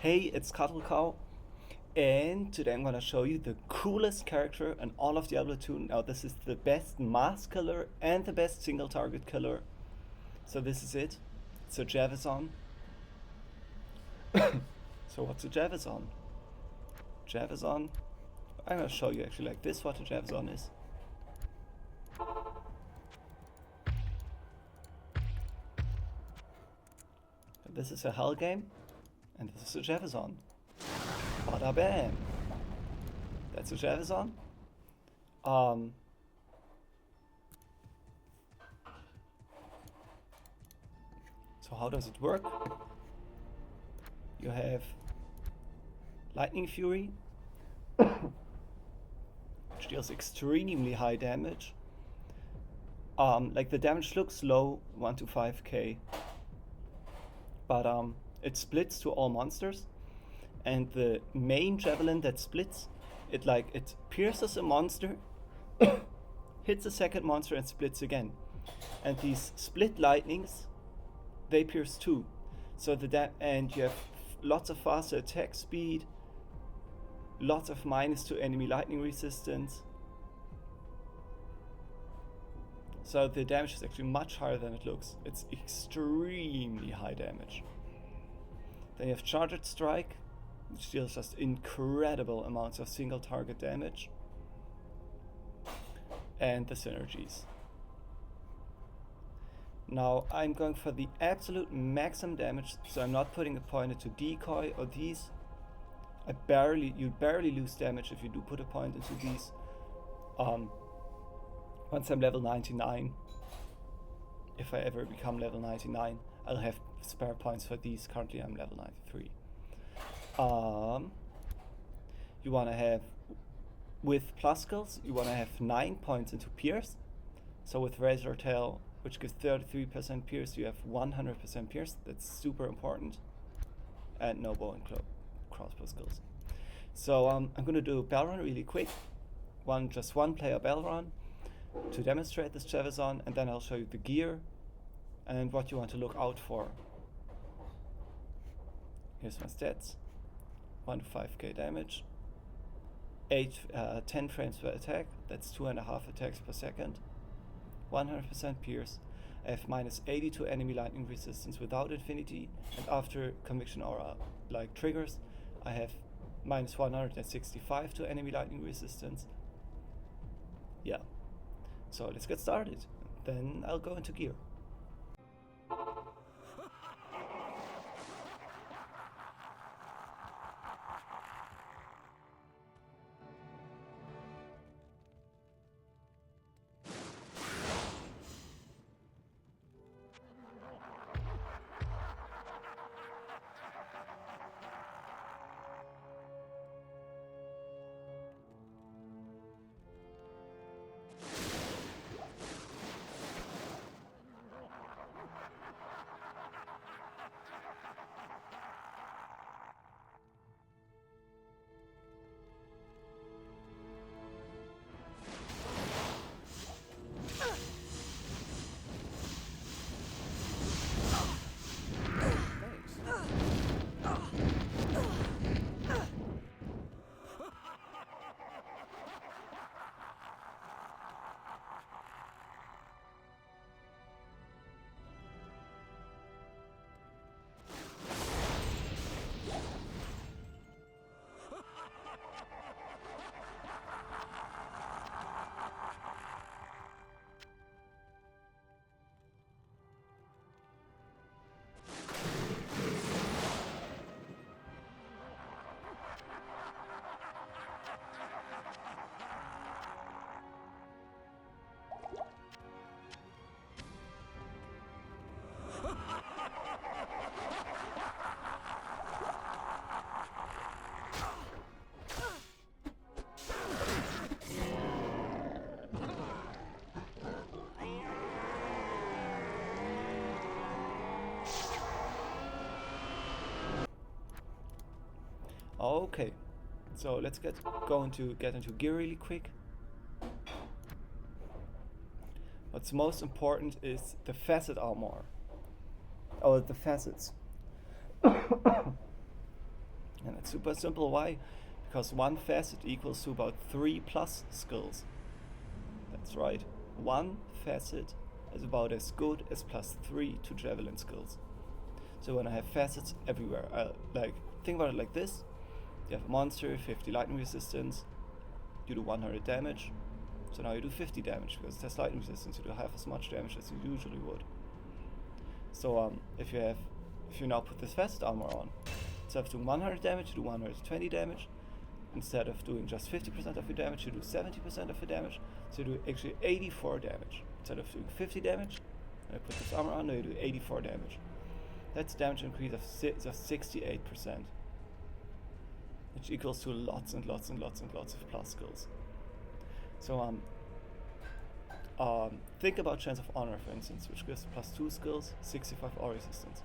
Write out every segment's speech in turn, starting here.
Hey, it's Cattle Cow, and today I'm gonna show you the coolest character in all of Diablo 2. Now, this is the best mass killer and the best single target killer. So this is it. It's a Javazon. So what's a Javazon? Javazon. I'm gonna show you actually like this what a Javazon is. This is a Hell game, and this is a Javazon. Bada bam! That's a Javazon. So how does it work? You have Lightning Fury, which deals extremely high damage. Like the damage looks low, 1 to 5k, but it splits to all monsters, and the main javelin that splits, it pierces a monster, hits a second monster and splits again. And these split lightnings, they pierce too. So and you have lots of faster attack speed, lots of -2 enemy lightning resistance. So the damage is actually much higher than it looks. It's extremely high damage. Then you have Charged Strike, which deals just incredible amounts of single target damage. And the synergies. Now I'm going for the absolute maximum damage, so I'm not putting a point into decoy or these. You barely lose damage if you do put a point into these. Once I'm level 99, if I ever become level 99, I'll have spare points for these. Currently I'm level 93. You want to have, with plus skills, you want to have 9 points into Pierce. So with Razor Tail, which gives 33% Pierce, you have 100% Pierce. That's super important. And no bow and crossbow skills. So I'm going to do a bell run really quick. Just one player bell run to demonstrate this Javazon, and then I'll show you the gear and what you want to look out for. Here's my stats. 1 to 5k damage. 10 frames per attack. That's 2.5 attacks per second. 100% pierce. I have -80 to enemy lightning resistance without infinity, and after conviction aura like triggers, I have -165 to enemy lightning resistance. Yeah. So let's get started. Then I'll go into gear. Okay, so let's get into gear really quick. What's most important is the facet armor. Oh, the facets. It's super simple. Why? Because one facet equals to about 3 plus skills. That's right. One facet is about as good as plus 3 to javelin skills. So when I have facets everywhere, think about it like this. You have a monster, 50 lightning resistance, you do 100 damage. So now you do 50 damage because it has lightning resistance. You do half as much damage as you usually would. So if you now put this facet armor on, instead of doing 100 damage, you do 120 damage. Instead of doing just 50% of your damage, you do 70% of your damage. So you do actually 84 damage. Instead of doing 50 damage, and I put this armor on, now you do 84 damage. That's damage increase of 68%, which equals to lots and lots and lots and lots of plus skills. So think about Chance of Honor, for instance, which gives plus 2 skills, 65 aura resistance.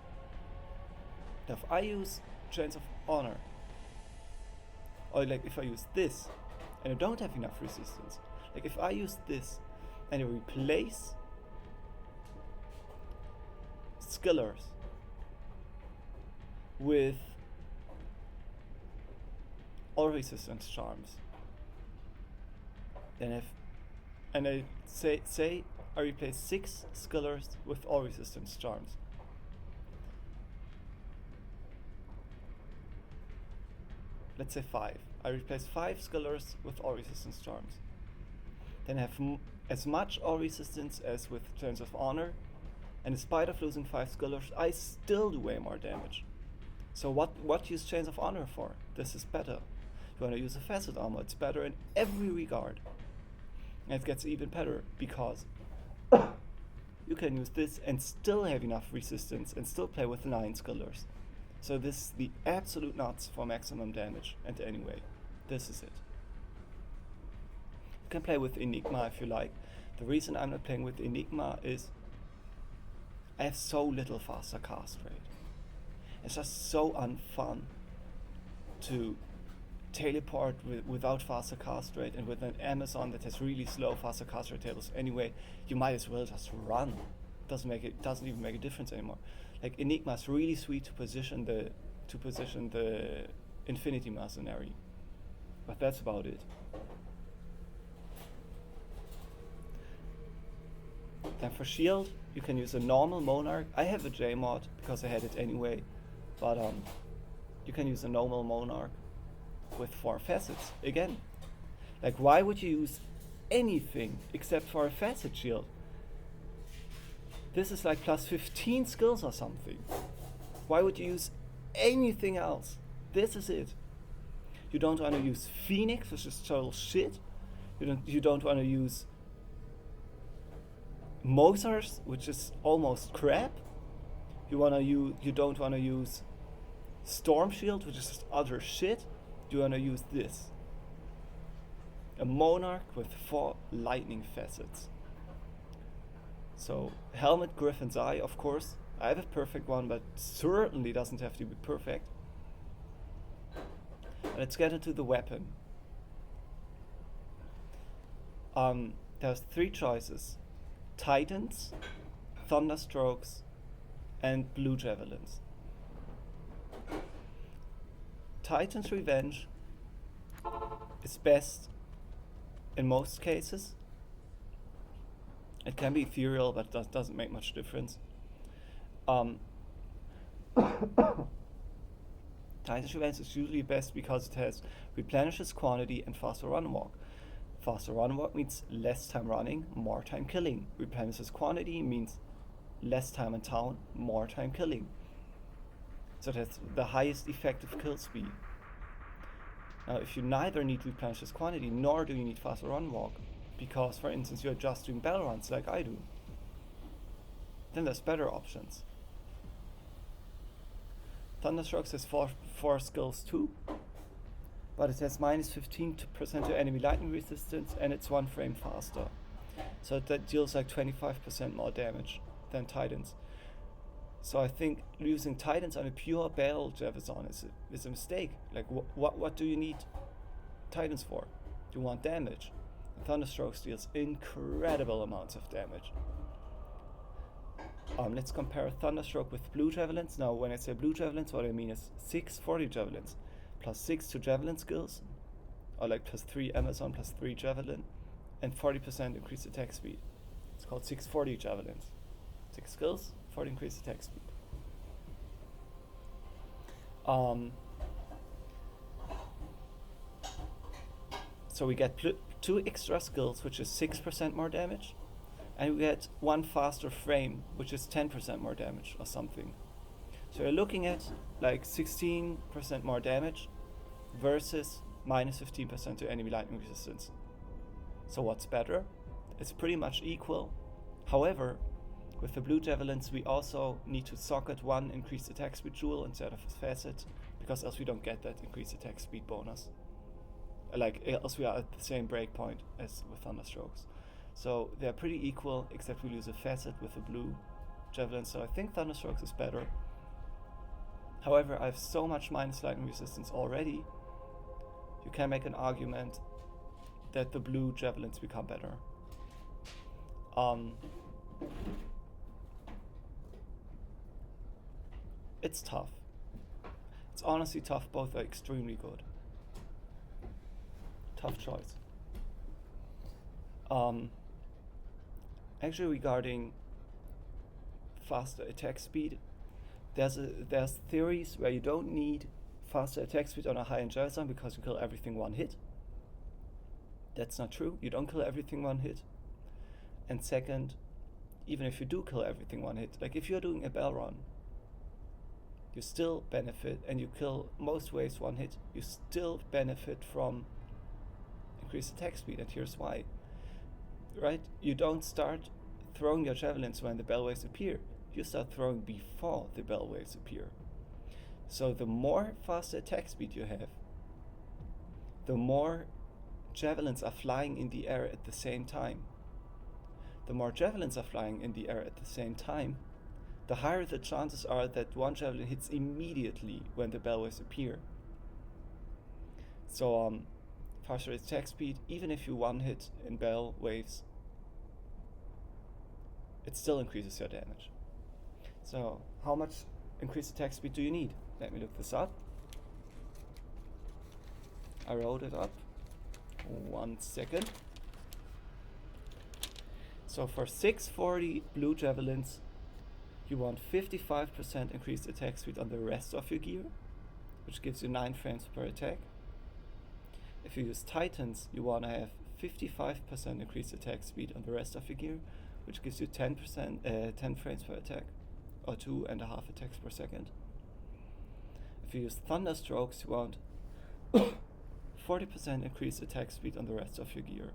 Now if I use Chance of Honor, or like if I use this, and I don't have enough resistance, like if I use this, and I replace Skillers with all resistance charms, then I say I replace 6 Skillers with all resistance charms. Let's say 5. I replace 5 Skillers with all resistance charms. Then I have as much all resistance as with Chance of Honor, and in spite of losing 5 Skillers, I still do way more damage. So what use Chance of Honor for? This is better. You want to use a facet armor, it's better in every regard. And it gets even better because you can use this and still have enough resistance and still play with 9 Skillers. So this is the absolute nuts for maximum damage, and anyway, this is it. You can play with Enigma if you like. The reason I'm not playing with Enigma is I have so little faster cast rate. It's just so unfun to teleport without faster cast rate, and with an Amazon that has really slow faster cast rate tables anyway, you might as well just run. Doesn't even make a difference anymore. Like Enigma is really sweet to position the Infinity Mercenary, but that's about it. Then for shield, you can use a normal Monarch. I have a J mod because I had it anyway, but you can use a normal Monarch with 4 facets. Again, like why would you use anything except for a facet shield? This is like plus 15 skills or something. Why would you use anything else? This is it. You don't want to use Phoenix, which is total shit. You don't want to use Mozars, which is almost crap. You don't want to use Storm Shield, which is just utter shit. You want to use this. A Monarch with 4 lightning facets. So Helmet, Griffin's Eye, of course. I have a perfect one, but certainly doesn't have to be perfect. Let's get into the weapon. There's 3 choices: Titans, Thunderstrokes, and Blue Javelins. Titan's Revenge is best in most cases. It can be ethereal, but that doesn't make much difference. Titan's Revenge is usually best because it has replenishes quantity and faster run walk. Faster run walk means less time running, more time killing. Replenishes quantity means less time in town, more time killing. So that's the highest effective kill speed. Now if you neither need replenishes quantity nor do you need faster run walk, because for instance you're just doing battle runs like I do, then there's better options. Thunderstrokes has 4 skills too, but it has minus 15% to enemy lightning resistance and it's 1 frame faster. So that deals like 25% more damage than Titans. So I think using Titans on a pure Highend-Javazon is a mistake. Like what do you need Titans for? You want damage. Thunderstrokes deals incredible amounts of damage. Let's compare Thunderstroke with Blue Javelins. Now when I say Blue Javelins, what I mean is 6 40 Javelins. plus 6 to javelin skills, or like plus 3 Amazon, plus 3 javelin, and 40% increased attack speed. It's called 640 javelins. 6 skills, 40 increased attack speed. So we get 2 extra skills, which is 6% more damage, and we get 1 faster frame, which is 10% more damage or something. So you're looking at like 16% more damage versus minus 15% to enemy lightning resistance. So what's better? It's pretty much equal. However, with the blue javelins, we also need to socket 1 increased attack speed jewel instead of a facet, because else we don't get that increased attack speed bonus. Like, else we are at the same breakpoint as with Thunderstrokes. So they're pretty equal, except we lose a facet with the blue javelin. So I think Thunderstrokes is better. However, I have so much minus lightning resistance already, you can make an argument that the blue javelins become better. It's tough. It's honestly tough. Both are extremely good. Tough choice. Actually, regarding faster attack speed, there's theories where you don't need faster attack speed on a Highend-Javazon because you kill everything one hit. That's not true. You don't kill everything one hit. And second, even if you do kill everything one hit, like if you're doing a bell run, you still benefit, and you kill most waves one hit, you still benefit from increased attack speed, and here's why. Right? You don't start throwing your javelins when the bell waves appear. You start throwing before the bell waves appear. So the more faster attack speed you have, the more javelins are flying in the air at the same time. The more javelins are flying in the air at the same time, the higher the chances are that one javelin hits immediately when the bell waves appear. So faster attack speed, even if you one hit in bell waves, it still increases your damage. So how much increased attack speed do you need? Let me look this up. I wrote it up. 1 second. So for 640 blue javelins, you want 55% increased attack speed on the rest of your gear, which gives you 9 frames per attack. If you use Titans, you want to have 55% increased attack speed on the rest of your gear, which gives you 10 frames per attack, or 2.5 attacks per second. If you use Thunderstrokes, you want 40% increased attack speed on the rest of your gear,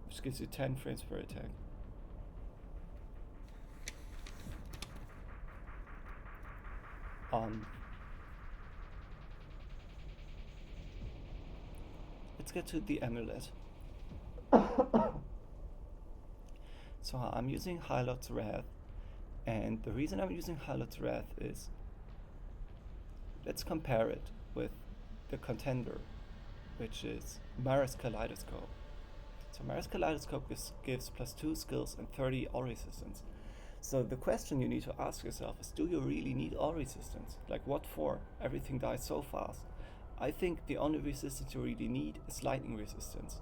which gives you 10 frames per attack. Let's get to the amulet. So I'm using Hylot's Wrath, and the reason I'm using Hylot's Wrath is, let's compare it with the contender, which is Mara's Kaleidoscope. So Mara's Kaleidoscope gives plus 2 skills and 30 all resistance. So the question you need to ask yourself is, do you really need all resistance? Like, what for? Everything dies so fast. I think the only resistance you really need is lightning resistance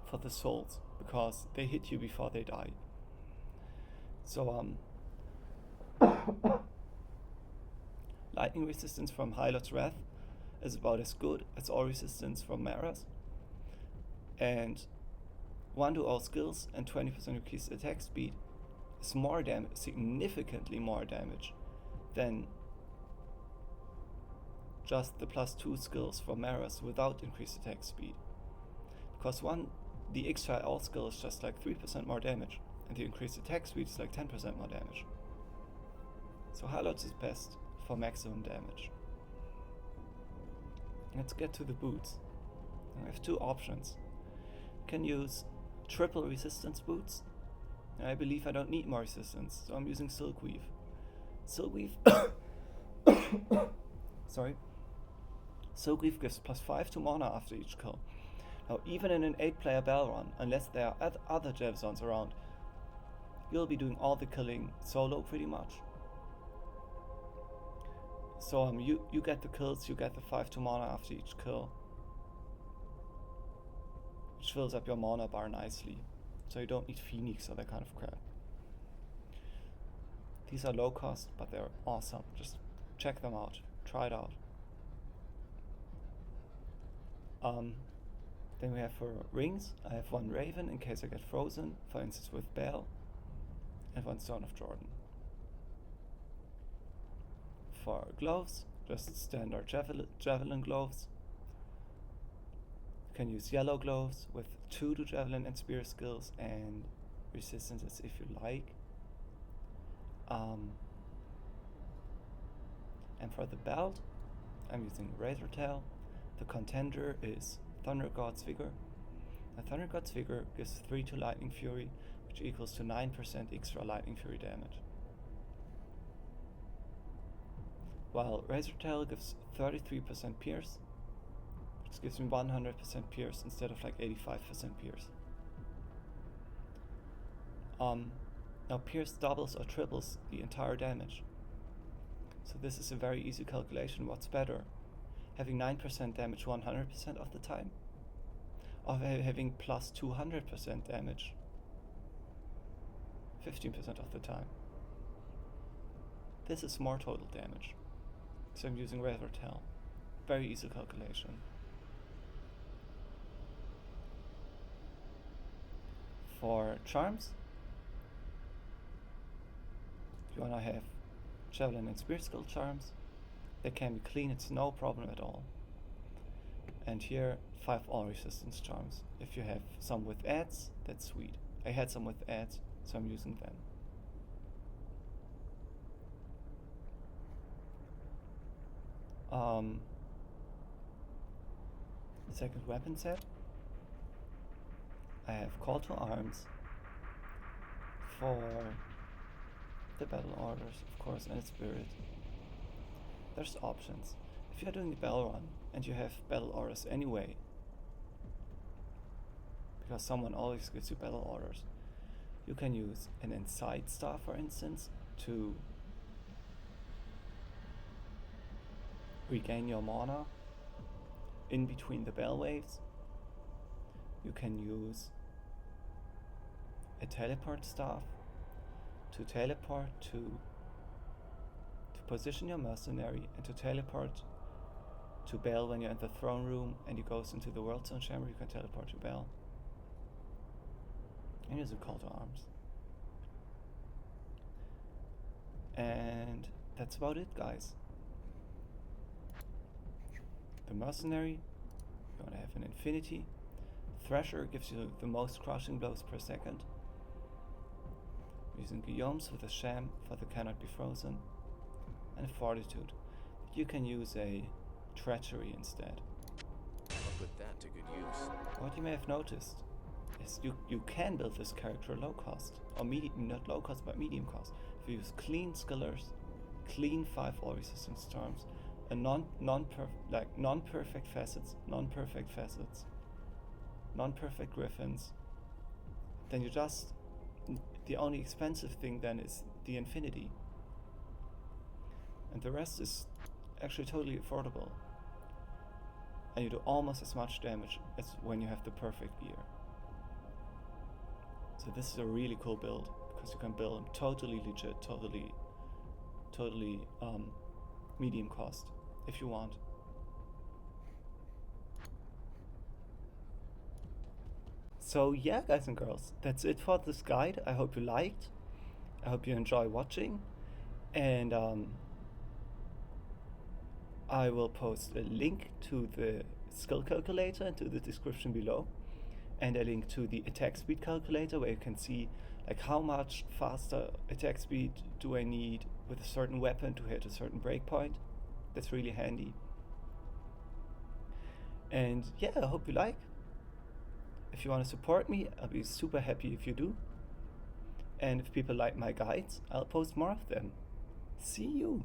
for the souls, because they hit you before they die. So lightning resistance from Hylot's Wrath is about as good as all resistance from Mara's, and 1 to all skills and 20% increased attack speed is more damage, significantly more damage than just the plus 2 skills from Mara's without increased attack speed. Because the extra all skill is just like 3% more damage, and the increased attack speed is like 10% more damage. So Hylot's is best for maximum damage. Let's get to the boots. I have 2 options. You can use triple resistance boots, and I believe I don't need more resistance, so I'm using Silkweave. Silkweave sorry. Silkweave gives plus 5 to mana after each kill. Now, even in an 8-player bell run, unless there are other Javazons around, you'll be doing all the killing solo pretty much. So you get the kills, you get the 5-2 mana after each kill, which fills up your mana bar nicely. So you don't need Phoenix or that kind of crap. These are low cost, but they're awesome. Just check them out, try it out. Then we have for rings, I have 1 Raven in case I get frozen, for instance with Bale, and 1 Stone of Jordan. For gloves, just standard javelin gloves. You can use yellow gloves with 2 to javelin and spear skills and resistances if you like. And for the belt, I'm using Razor Tail. The contender is Thunder God's Vigor. The Thunder God's Vigor gives 3 to Lightning Fury, which equals to 9% extra Lightning Fury damage. While Razor Tail gives 33% Pierce, which gives me 100% Pierce instead of like 85% Pierce. Now Pierce doubles or triples the entire damage. So this is a very easy calculation. What's better? Having 9% damage 100% of the time? Or having plus 200% damage 15% of the time? This is more total damage. So I'm using Razor Tail. Very easy calculation. For charms, if you wanna have Javelin and Spear skill charms, they can be clean, it's no problem at all. And here, 5 all resistance charms. If you have some with adds, that's sweet. I had some with adds, so I'm using them. Second weapon set, I have Call to Arms for the battle orders, of course, and Spirit. There's options. If you're doing the battle run and you have battle orders anyway, because someone always gives you battle orders, you can use an Insight Star, for instance, to regain your mana in between the bell waves. You can use a teleport staff to teleport to position your mercenary and to teleport to Bale when you're in the throne room and he goes into the World Zone Chamber. You can teleport to Bale and use a Call to Arms. And that's about it, guys. The mercenary, you want to have an infinity. Thresher gives you the most crushing blows per second. Using Guillaume's with a sham for the cannot be frozen. And fortitude. You can use a treachery instead. I'll put that to good use. What you may have noticed is you can build this character low cost, or medium, not low cost, but medium cost. If you use clean skillers, clean 5 all resistance storms, and non-perfect facets, non-perfect griffins, then you just, the only expensive thing then is the infinity. And the rest is actually totally affordable. And you do almost as much damage as when you have the perfect gear. So this is a really cool build, because you can build them totally legit, totally medium cost, if you want. So yeah, guys and girls, that's it for this guide. I hope you liked. I hope you enjoy watching. And I will post a link to the skill calculator into the description below, and a link to the attack speed calculator where you can see like how much faster attack speed do I need with a certain weapon to hit a certain breakpoint. That's really handy. And yeah, I hope you like. If you want to support me, I'll be super happy if you do. And if people like my guides, I'll post more of them. See you!